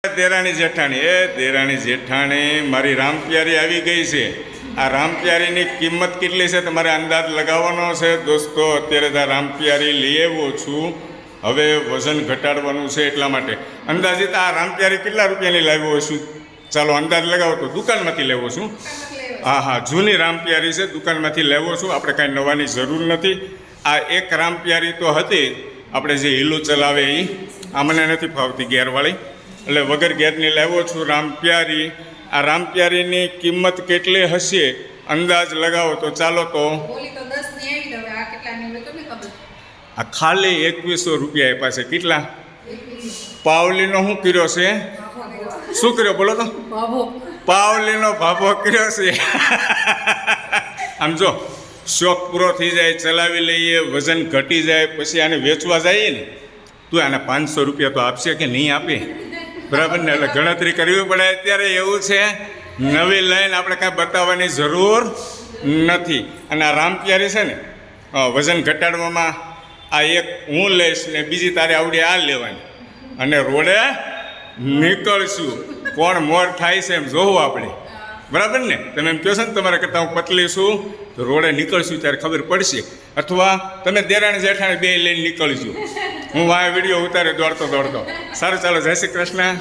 દેરાણી જેઠાણી મારી રામપ્યારી આવી ગઈ છે। આ રામપ્યારીની કિંમત કેટલી છે તમારે અંદાજ લગાવવાનો છે દોસ્તો। અત્યારે આ રામપ્યારી લઈ આવ્યો છું, હવે વજન ઘટાડવાનું છે એટલા માટે અંદાજિત આ રામપ્યારી કેટલા રૂપિયાની લાવ્યો છું? ચાલો અંદાજ લગાવો તો દુકાનમાંથી લેવો છું। હા, જૂની રામપ્યારી છે, દુકાનમાંથી લેવો છું, આપણે કાંઈ નવાની જરૂર નથી। આ એક રામપ્યારી તો હતી આપણે જે હીલું ચલાવે એ, આ મને નથી ફાવતી ગેરવાળી, એટલે વગર ગેરની લાવ્યો છું રામપ્યારી। આ રામપ્યારીની કિંમત કેટલી હશે અંદાજ લગાવો તો ચાલો તો આ ખાલી 2100 રૂપિયા આપ્યા છે। કેટલા? પાવલીનો શું કર્યો છે? શું કર્યો બોલો તો? પાવલીનો ભાભો કર્યો છે। આમ જો શોખ પૂરો થઈ જાય, ચલાવી લઈએ, વજન ઘટી જાય, પછી આને વેચવા જઈએ ને તું આને 500 રૂપિયા તો આપશે કે નહીં આપે? બરાબર ને? એટલે ગણતરી કરવી પડે। અત્યારે એવું છે, નવી લાઈન આપણે કાંઈ બતાવવાની જરૂર નથી। અને આ રામપ્યારી છે ને વજન ઘટાડવામાં આ એક હું લઈશ ને બીજી તારે આવડી આ લેવાની, અને રોડે નીકળશું। કોણ મોર થાય છે એમ જોવું આપણે, બરાબર ને? તમે એમ કહો છો ને તમારા કરતાં હું પતલી છું તો રોડે નીકળશું ત્યારે ખબર પડશે, અથવા તમે દેરાણી જેઠાણી બે લઈને નીકળજો, હું આ વિડીયો ઉતારે દોડતો। સારું, ચાલો, જય શ્રી કૃષ્ણ।